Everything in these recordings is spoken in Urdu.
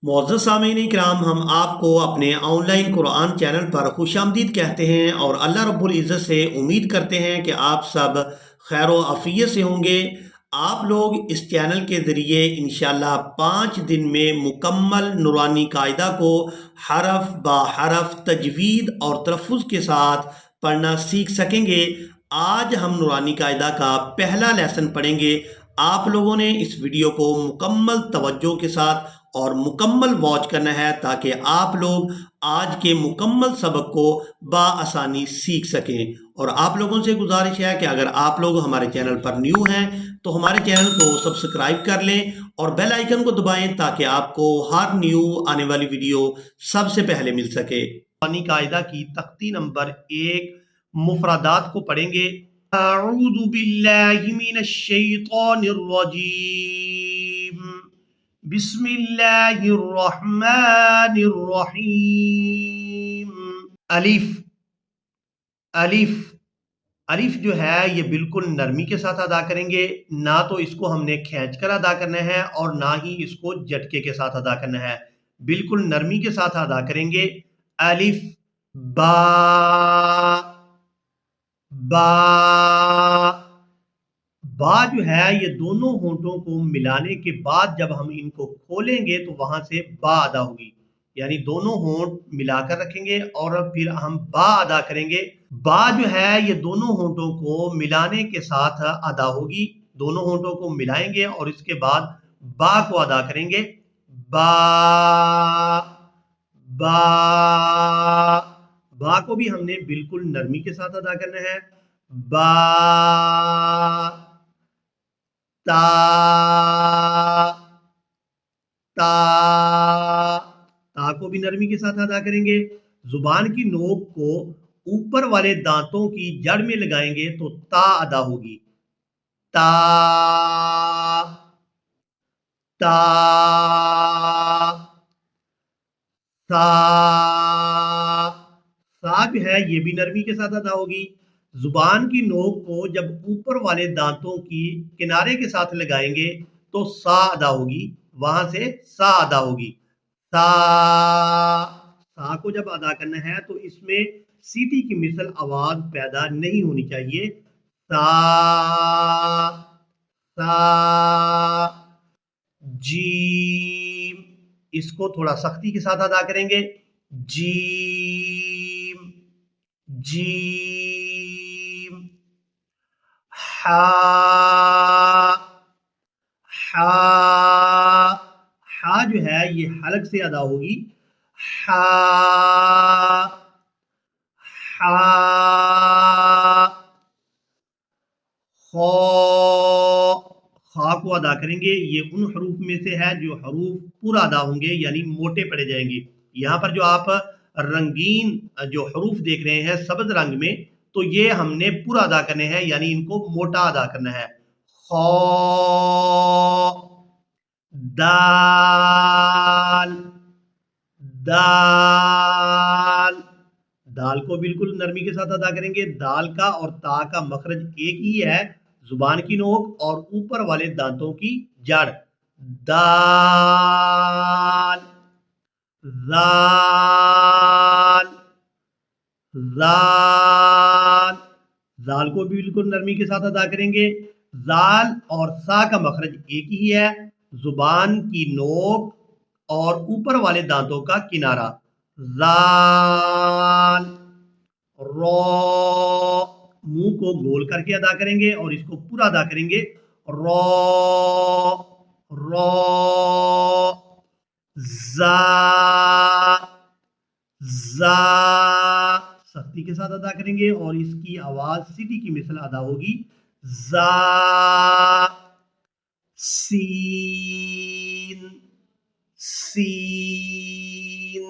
معزز سامعین کرام، ہم آپ کو اپنے آن لائن قرآن چینل پر خوش آمدید کہتے ہیں اور اللہ رب العزت سے امید کرتے ہیں کہ آپ سب خیر و عافیت سے ہوں گے۔ آپ لوگ اس چینل کے ذریعے انشاءاللہ 5 دن میں مکمل نورانی قاعدہ کو حرف با حرف تجوید اور تلفظ کے ساتھ پڑھنا سیکھ سکیں گے۔ آج ہم نورانی قاعدہ کا پہلا لیسن پڑھیں گے۔ آپ لوگوں نے اس ویڈیو کو مکمل توجہ کے ساتھ اور مکمل واچ کرنا ہے تاکہ آپ لوگ آج کے مکمل سبق کو بآسانی سیکھ سکیں۔ اور آپ لوگوں سے گزارش ہے کہ اگر آپ لوگ ہمارے چینل پر نیو ہیں تو ہمارے چینل کو سبسکرائب کر لیں اور بیل آئیکن کو دبائیں تاکہ آپ کو ہر نیو آنے والی ویڈیو سب سے پہلے مل سکے۔ قرآنی قاعدہ کی تختی نمبر 1 مفردات کو پڑھیں گے۔ اعوذ باللہ من الشیطان الرجیم، بسم اللہ الرحمن الرحیم۔ الف الف الف جو ہے یہ بالکل نرمی کے ساتھ ادا کریں گے، نہ تو اس کو ہم نے کھینچ کر ادا کرنا ہے اور نہ ہی اس کو جھٹکے کے ساتھ ادا کرنا ہے، بالکل نرمی کے ساتھ ادا کریں گے۔ الف با با با جو ہے یہ دونوں ہونٹوں کو ملانے کے بعد جب ہم ان کو کھولیں گے تو وہاں سے با ادا ہوگی، یعنی دونوں ہونٹ ملا کر رکھیں گے اور پھر ہم با ادا کریں گے۔ با جو ہے یہ دونوں ہونٹوں کو ملانے کے ساتھ ادا ہوگی، دونوں ہونٹوں کو ملائیں گے اور اس کے بعد با کو ادا کریں گے۔ با با با کو بھی ہم نے بالکل نرمی کے ساتھ ادا کرنا ہے۔ با تا تا تا کو بھی نرمی کے ساتھ ادا کریں گے۔ زبان کی نوک کو اوپر والے دانتوں کی جڑ میں لگائیں گے تو تا ادا ہوگی۔ تا تا سا سا جو ہے یہ بھی نرمی کے ساتھ ادا ہوگی۔ زبان کی نوک کو جب اوپر والے دانتوں کی کنارے کے ساتھ لگائیں گے تو سا ادا ہوگی، وہاں سے سا ادا ہوگی۔ سا سا کو جب ادا کرنا ہے تو اس میں سیٹی کی مثل آواز پیدا نہیں ہونی چاہیے۔ سا سا جیم اس کو تھوڑا سختی کے ساتھ ادا کریں گے۔ جیم جیم ہا ہا ہا جو ہے یہ حلق سے ادا ہوگی۔ ہا ہا خا خا کو ادا کریں گے، یہ ان حروف میں سے ہے جو حروف پورا ادا ہوں گے یعنی موٹے پڑے جائیں گے۔ یہاں پر جو آپ رنگین جو حروف دیکھ رہے ہیں سبز رنگ میں، تو یہ ہم نے پورا ادا کرنے ہیں یعنی ان کو موٹا ادا کرنا ہے۔ خا دال دال دال کو بالکل نرمی کے ساتھ ادا کریں گے۔ دال کا اور تا کا مخرج ایک ہی ہے، زبان کی نوک اور اوپر والے دانتوں کی جڑ۔ دال زال زال زال کو بھی بالکل نرمی کے ساتھ ادا کریں گے۔ زال اور سا کا مخرج ایک ہی ہے، زبان کی نوک اور اوپر والے دانتوں کا کنارہ۔ زال رو منہ کو گول کر کے ادا کریں گے اور اس کو پورا ادا کریں گے۔ رو رو زا زا سختی کے ساتھ ادا کریں گے اور اس کی آواز سیٹی کی مثل ادا ہوگی۔ زا سین سین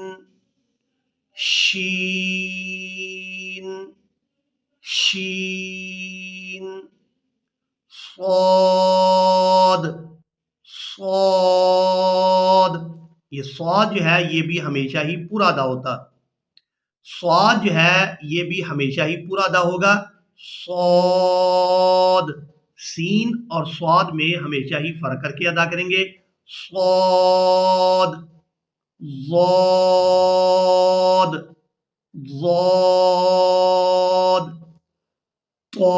شین شین صاد صاد یہ صاد جو ہے یہ بھی ہمیشہ ہی پورا ادا ہوتا، صاد جو ہے یہ بھی ہمیشہ ہی پورا ادا ہوگا۔ صاد سین اور صاد میں ہمیشہ ہی فرق کر کے ادا کریں گے۔ صاد ضاد ضاد طا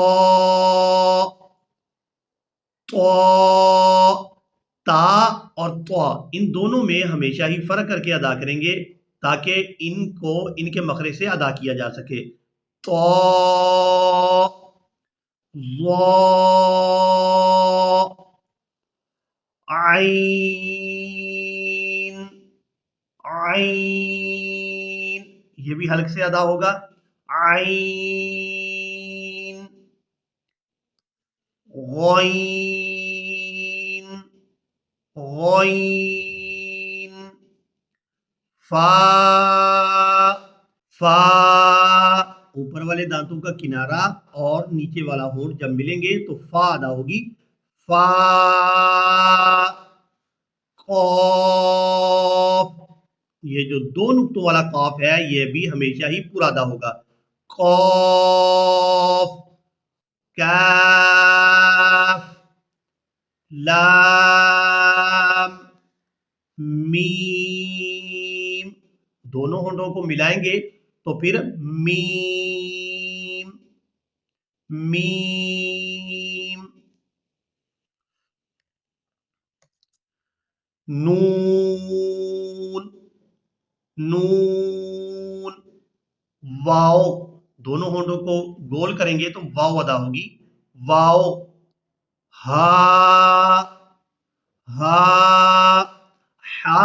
طا تا اور طا ان دونوں میں ہمیشہ ہی فرق کر کے ادا کریں گے تاکہ ان کو ان کے مخرج سے ادا کیا جا سکے. طا ظا عین عین یہ بھی حلق سے ادا ہوگا. عین غین غین فا فا اوپر والے دانتوں کا کنارہ اور نیچے والا ہونٹ جب ملیں گے تو فا ادا ہوگی. فا قاف یہ جو دو نقطوں والا قاف ہے یہ بھی ہمیشہ ہی پورا ادا ہوگا. قاف کاف لام میم دونوں ہونٹوں کو ملائیں گے تو پھر میم میم. نون نون واو دونوں ہونٹوں کو گول کریں گے تو واو ادا ہوگی. واو ہا ہا ہا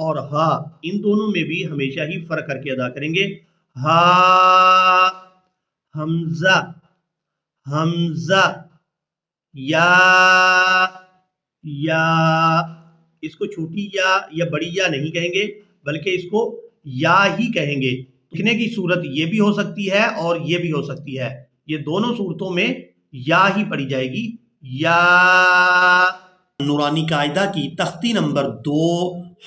اور ہا ان دونوں میں بھی ہمیشہ ہی فرق کر کے ادا کریں گے. ہا حمزہ حمزہ یا یا اس کو چھوٹی یا بڑی یا نہیں کہیں گے بلکہ اس کو یا ہی کہیں گے. لکھنے کی صورت یہ بھی ہو سکتی ہے اور یہ بھی ہو سکتی ہے. یہ دونوں صورتوں میں یا ہی پڑھی جائے گی. یا نورانی قاعدہ کی تختی نمبر 2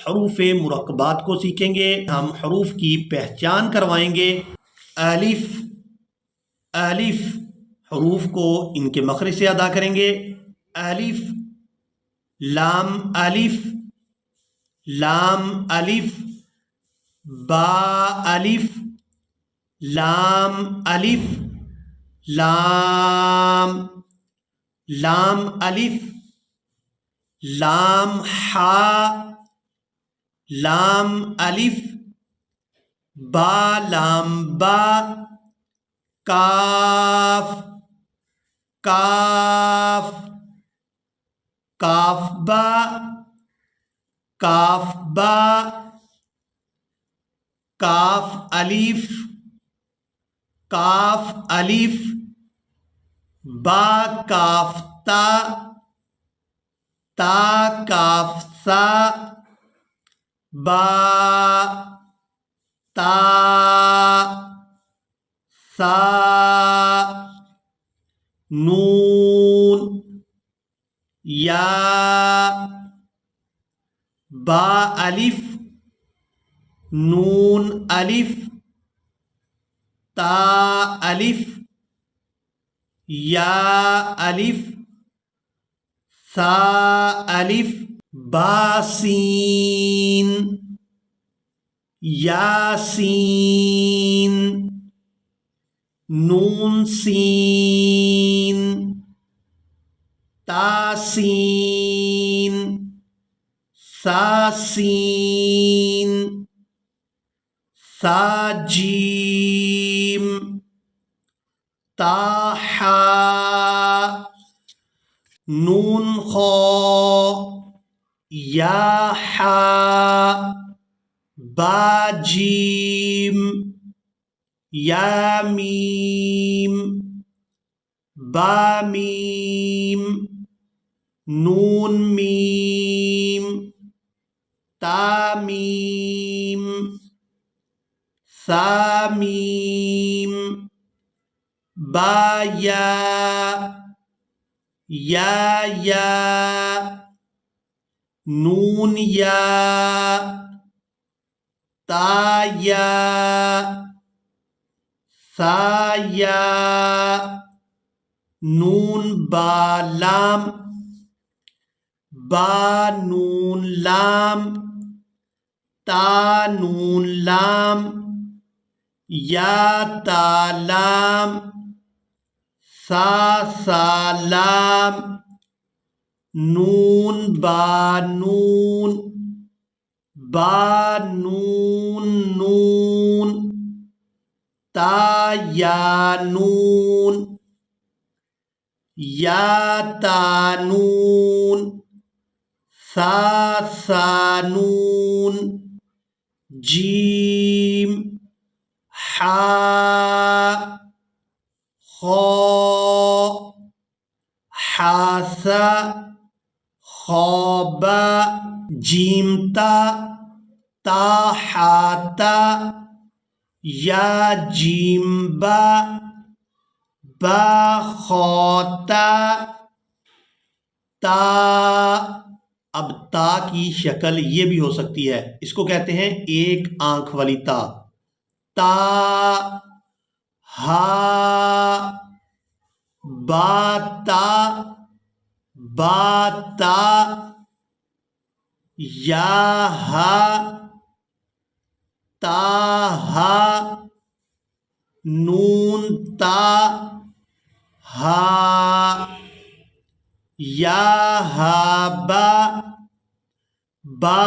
حروف مرکبات کو سیکھیں گے. ہم حروف کی پہچان کروائیں گے. الف الف حروف کو ان کے مخرج سے ادا کریں گے. الف لام الف لام الف با الف لام الف لام لام الف لام ہا لام الف با لام با کاف کاف کاف با کاف با کاف الف کاف الف با کاف تا تا کاف سا با تا سا نون یا با الف نون الف تا الف یا الف سا الف با سین یاسین نون سین تاسین ساسین ساجیم تاحا نون خا یا حا با جیم یا میم با میم نون میم تا میم سا میم با یا یا نون یا تا یا سا یا نون با لام با نون لام تا نون لام، یا تا لام، سا لام، نون با نون، با نون نون، تا یا نون، یا تا نون، سا نون، جیم حا خا حاسا خوابا، جیم تا حاتا، یا جیم با خوتا، تا۔ اب تا کی شکل یہ بھی ہو سکتی ہے، اس کو کہتے ہیں ایک آنکھ والی تا، تا ہا باتا، باتا، یا ہا تا، نون تا ہا، یا ہا با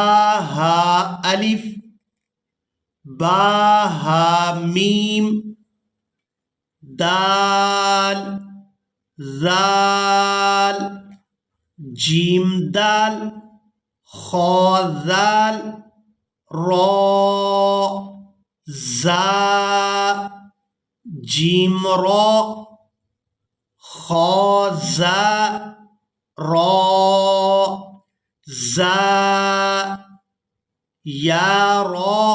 ہا الف، با ہا میم، دال زال، جیم دال، خا زال، را زا، جیم را، خا زا، را زا، یا را،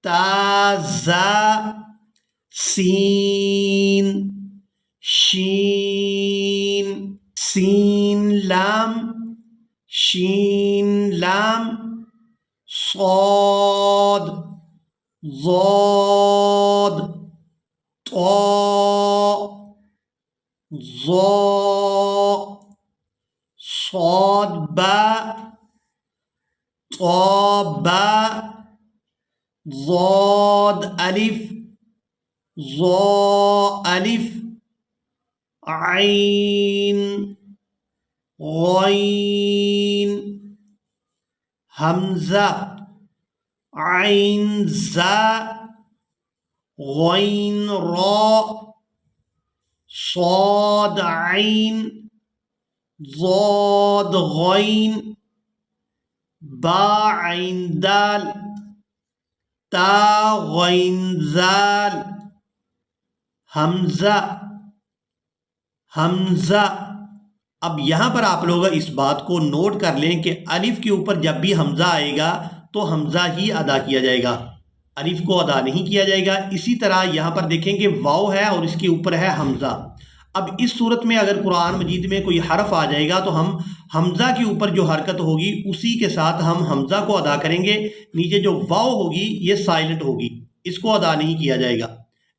تا زا، سین شین، سین لام، شین لام، صاد ضاد، طا ظا، صاد با، طا با، ضاد الف، ظا الف، عین غین، حمزہ عین زا، غین را، صاد عین، ضاد غین، با عین دال، تا غین زال، حمزہ حمزہ۔ اب یہاں پر آپ لوگ اس بات کو نوٹ کر لیں کہ الف کے اوپر جب بھی حمزہ آئے گا تو حمزہ ہی ادا کیا جائے گا، الف کو ادا نہیں کیا جائے گا۔ اسی طرح یہاں پر دیکھیں کہ واو ہے اور اس کے اوپر ہے حمزہ۔ اب اس صورت میں اگر قرآن مجید میں کوئی حرف آ جائے گا تو ہم حمزہ کے اوپر جو حرکت ہوگی اسی کے ساتھ ہم حمزہ کو ادا کریں گے، نیچے جو واو ہوگی یہ سائلنٹ ہوگی، اس کو ادا نہیں کیا جائے گا۔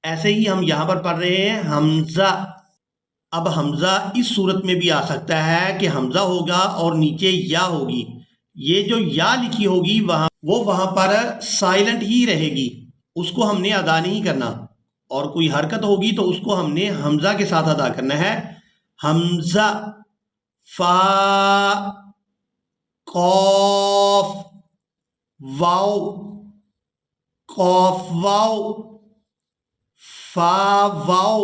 ایسے ہی ہم یہاں پر پڑھ رہے ہیں حمزہ۔ اب حمزہ اس صورت میں بھی آ سکتا ہے کہ حمزہ ہوگا اور نیچے یا ہوگی، یہ جو یا لکھی ہوگی وہاں پر سائلنٹ ہی رہے گی، اس کو ہم نے ادا نہیں کرنا، اور کوئی حرکت ہوگی تو اس کو ہم نے حمزہ کے ساتھ ادا کرنا ہے۔ حمزہ، فا قاف واو، قاف واو، فا واو،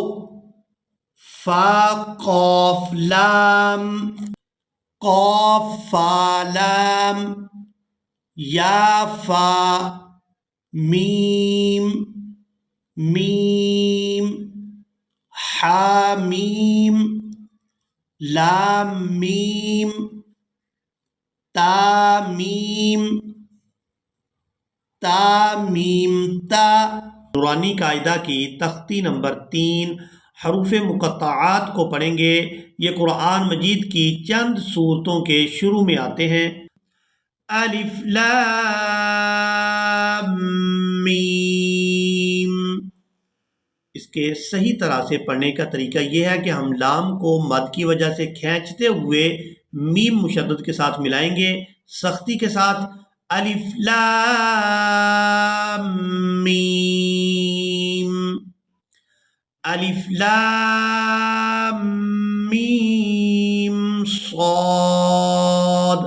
فا قاف لام، قاف فا لام، یا فا میم، میم، حا میم، لام میم، تا میم، تا میم تا۔ نورانی قاعدہ کی تختی نمبر 3 حروف مقطعات کو پڑھیں گے۔ یہ قرآن مجید کی چند سورتوں کے شروع میں آتے ہیں۔ الف لام میم۔ اس کے صحیح طرح سے پڑھنے کا طریقہ یہ ہے کہ ہم لام کو مد کی وجہ سے کھینچتے ہوئے میم مشدد کے ساتھ ملائیں گے سختی کے ساتھ۔ الف لام میم، الف لام میم صاد۔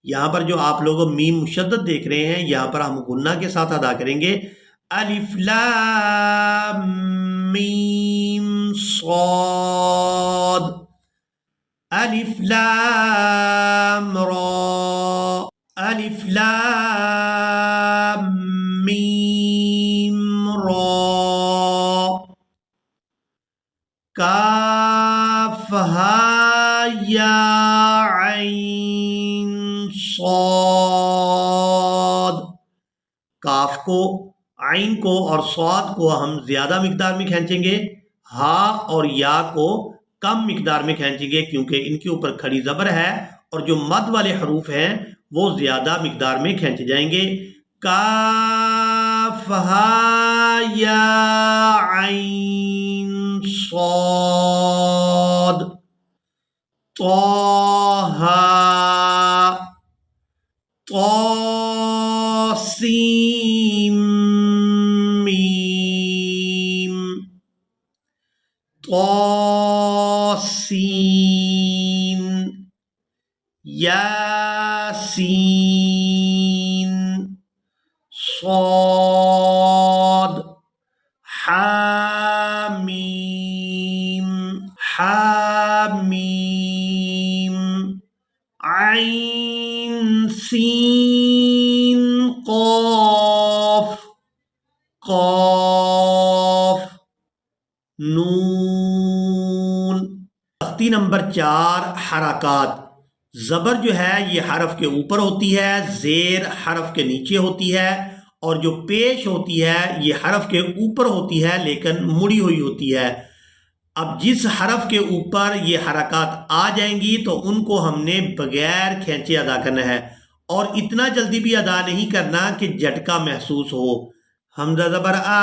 یہاں پر جو آپ لوگ میم مشدد دیکھ رہے ہیں، یہاں پر ہم غنہ کے ساتھ ادا کریں گے، الف لام میم صاد، الف لام را، الف لام میم را، کاف ہا یا عین صاد۔ کاف کو، عین کو اور صاد کو ہم زیادہ مقدار میں کھینچیں گے، ہا اور یا کو کم مقدار میں کھینچیں گے، کیونکہ ان کے اوپر کھڑی زبر ہے اور جو مد والے حروف ہیں وہ زیادہ مقدار میں کھینچے جائیں گے۔ کاف ہا یا عین صاد، طہ طاسیم میم، طاسین، یاسین، صاد، حامیم، حامیم، عین سین قاف، قاف، نون۔ تختی نمبر 4 حرکات۔ زبر جو ہے یہ حرف کے اوپر ہوتی ہے، زیر حرف کے نیچے ہوتی ہے، اور جو پیش ہوتی ہے یہ حرف کے اوپر ہوتی ہے لیکن مڑی ہوئی ہوتی ہے۔ اب جس حرف کے اوپر یہ حرکات آ جائیں گی تو ان کو ہم نے بغیر کھینچے ادا کرنا ہے، اور اتنا جلدی بھی ادا نہیں کرنا کہ جھٹکا محسوس ہو۔ حمزہ زبر آ،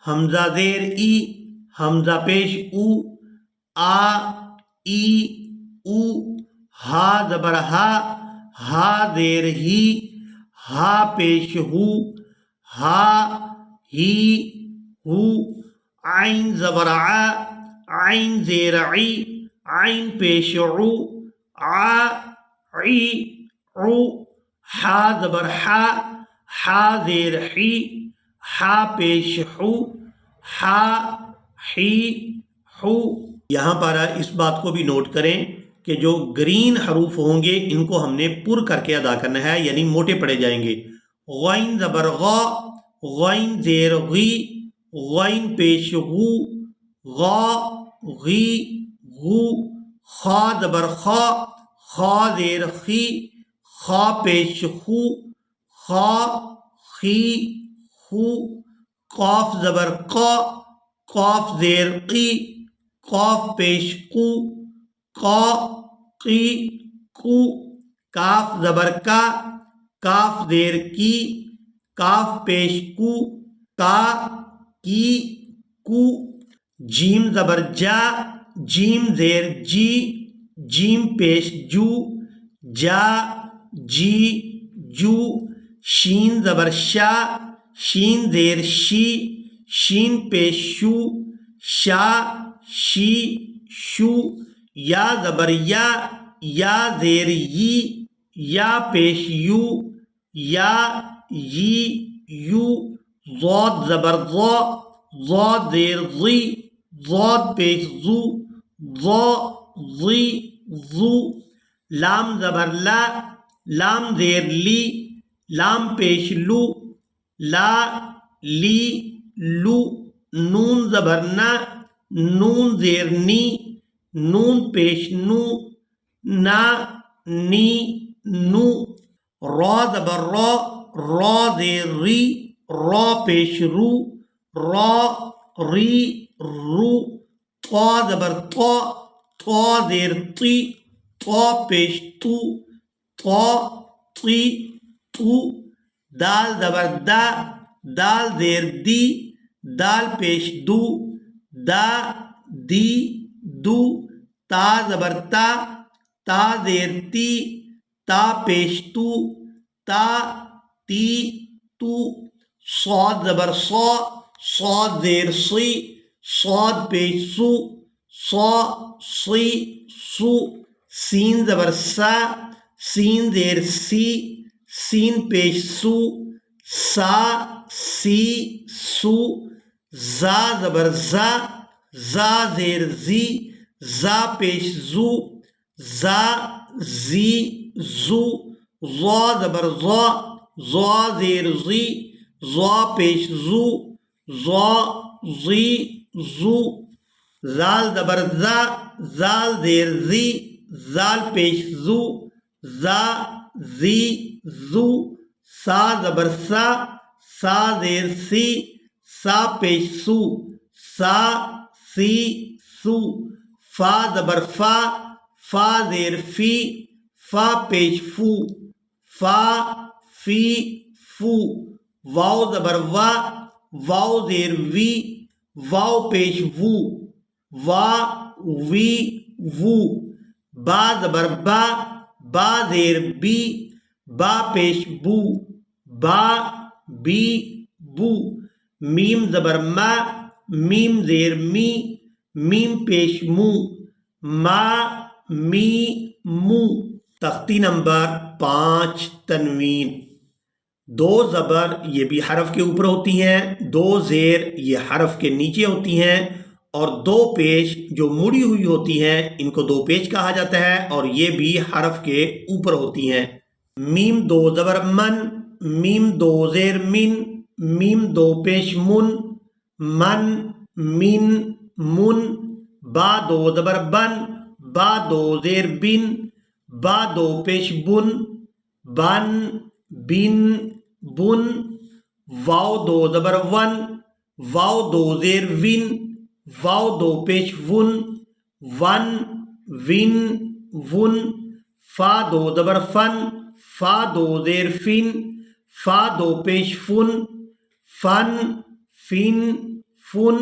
حمزہ زیر ای، حمزہ پیش او، آ ای او، ہا زبر ہا، ہا زیر ہی، ہا پیش ہو، ہا ہی ہو، عین زبر ع، عین زیر عی، عین پیش عو، ع عی عو، حا زبر حا، حا زیر حی، حا پیش حو، حا حی حو۔ یہاں پر اس بات کو بھی نوٹ کریں کہ جو گرین حروف ہوں گے ان کو ہم نے پر کر کے ادا کرنا ہے، یعنی موٹے پڑے جائیں گے۔ غین زبر غا، غین زیر غی، غین پیش غو، غا غی غو، خا زبر خا، خا زیر خی، خا پیش خو، خا خی خو، قاف زبر قا، قاف زیر قی، قاف پیش قو، قا قی قو، کاف زبر کا، کاف زیر کی، کاف پیش کو، کا کی کو، جیم زبر جا، جیم زیر جی، جیم پیش جو، جا جی جو، شین زبر شا، شین زیر شی، شین پیش شو، شا شی شو، یا زبر یا، یا زیر یی، یا پیش یو، یا یی یو، ضاد زبر ضا، ضاد زیر ضی، ضاد پیش زو، ضا ضی ضو، لام زبر لا، لام زیر لی، لام پیش لو، لا لی لو، نون زبر نا، نون زیر نی، نون پیش نو، نا نی نو، را زبر را، را زیر ری، را پیش رو، را ری رو، طا زبر طا، طا زیر طی، طا پیش تو، طا طی تو، دال زبر دا، دال زیر دی، دال پیش دو، دا دی دو، تا زبر تا، تا زیر تی، تا پیش تو، تا تی تو صاد زبر صا صاد زیر صی صاد پیش سو صا صی سو سین زبر سا سین زیر سی سین پیش سو سا سی سو زا زبر زا زا زیر زی زا پیش زو زا زی زو ضا زبر ضا ضا زیر زی ضا پیش زو ضا زی زو زال زبر زا زال زیر زی زال پیش زو زا زی زو سا زبر سا سا زیر سی سا پیش سو سا سی سو فا زبر فا فا زیر فی فا پیش فو فا فی فو واو زبر وا واو زیر وی واو پیش وو وا وی وو با زبر با با زیر بی با پیش بو با بی بو میم زبر ما میم زیر می میم پیش مو ما می مو تختی نمبر 5 تنوین دو زبر یہ بھی حرف کے اوپر ہوتی ہیں دو زیر یہ حرف کے نیچے ہوتی ہیں اور دو پیش جو مڑی ہوئی ہوتی ہیں ان کو دو پیش کہا جاتا ہے اور یہ بھی حرف کے اوپر ہوتی ہیں میم دو زبر من میم دو زیر من میم دو پیش من من من من با دو زبر بن با دو زیر بن با دو پیش بن بن بن بن واو دو زبر ون واو دو زیر ون واو دو پیش ون ون ون ون فا دو زبر فن فا دو زیر فن فا دو پیش فن فن فن فن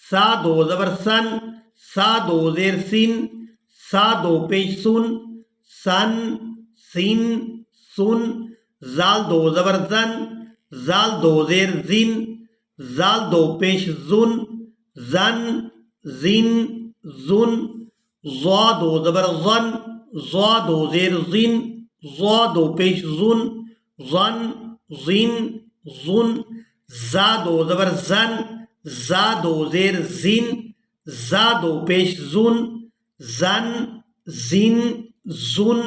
سا دو زبر سن سا دو زیر سن سا دو پیش سن سن سن سن زال دو زبر زن زال دو زیر زن زال دو پیش زن زن زن زن ضا دو زبر زن ضا دو زیر زن ضا دو پیش زن زن زن زن زا دو زبر زن زا دو زیر زن زا دو پیش زن زن زن زن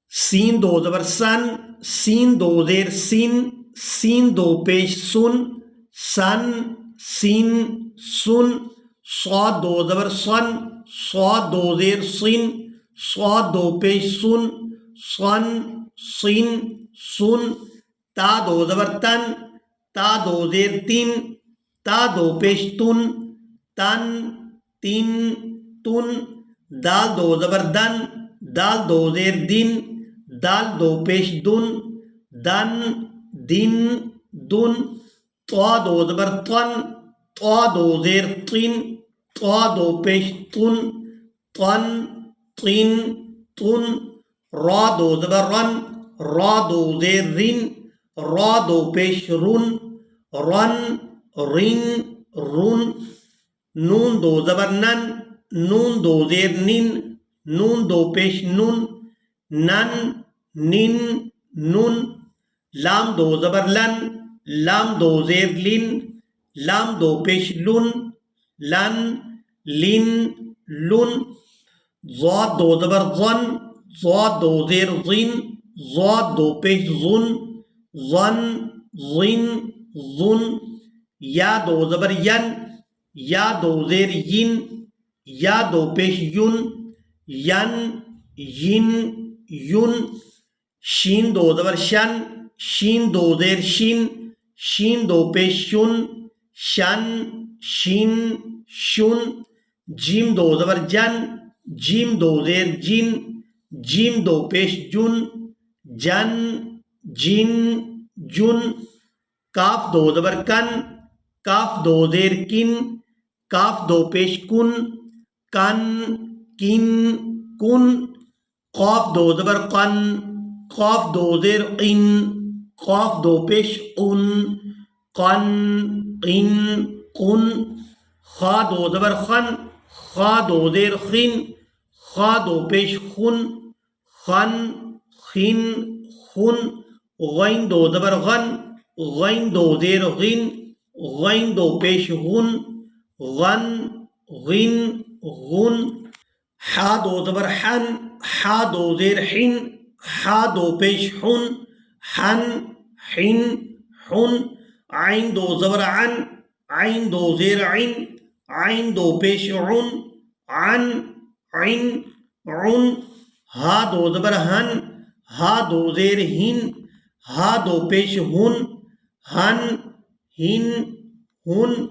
سین دو زبر سن سین دو زیر سین سین دو پیش سن سن سین سن صاد دو زبر سن صاد دو زیر سن صاد دو پیش سن سن سن سن تا دو زبر تن تا دو زیر تن تا دو پیش تن تن تن تن دال دو زبر دن دال دو زیر دن دال دو پیش دن دن دن دن طا دو زبر طن طا دو زیر طن طا دو پیش طن طن طن طن را دو زبر رن را دو زیر رن را دو پیش رن رن رن رن نون دو زبر نن نون دو زیر نن نون دو پیش نن نن نن نن لام دو زبر لن لام دو زیر لن لام دو پیش لن لن لن لن ضاد دو زبر ظن ضاد دو زیر ظن ضاد دو پیش ظن ظن ظن ظن یا دو زبر ین یا دو زیر ین یا دو پیش یون ین ین یون شین دو زبر شن شین دو زیر شین شین دو پیش شن شن شین شن جیم دو زبر جن جیم دو زیر جن جیم دو پیش جن جن جن جن کاف دو زبر کن کاف دو زیر کن کاف دو پیش کن کن کن کن قاف دو زبر قن قاف دو زیر قن، قاف دو پیش ان، قن قن قن، خا دو زبر خن، خا دو زیر خن، خا دو پیش خن، خن خن خن، غین دو زبر غن، غین دو زیر غن، غین دو پیش غن، غن غن غن، حا دو زبر حن، حا دو زیر حن، حا دو پیش حن، حن حن حن، عین دو زبر عن، عین دو زیر عن، عین دو پیش عن، عن عن عن، ہا دو زبر ہن، ہا دو زیر ہن، ہا دو پیش ہن، ہن ہن ہن،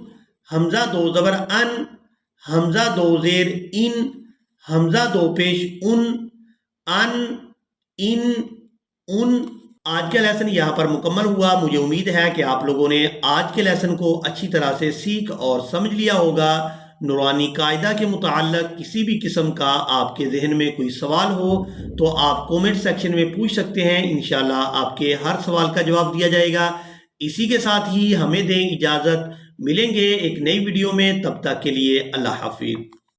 حمزہ دو زبر ان، حمزہ دو زیر ان، حمزہ دو پیش ان، ان ان ان۔ آج کا لیسن یہاں پر مکمل ہوا۔ مجھے امید ہے کہ آپ لوگوں نے آج کے لیسن کو اچھی طرح سے سیکھ اور سمجھ لیا ہوگا۔ نورانی قاعدہ کے متعلق کسی بھی قسم کا آپ کے ذہن میں کوئی سوال ہو تو آپ کومنٹ سیکشن میں پوچھ سکتے ہیں، انشاءاللہ آپ کے ہر سوال کا جواب دیا جائے گا۔ اسی کے ساتھ ہی ہمیں دیں اجازت، ملیں گے ایک نئی ویڈیو میں، تب تک کے لیے اللہ حافظ۔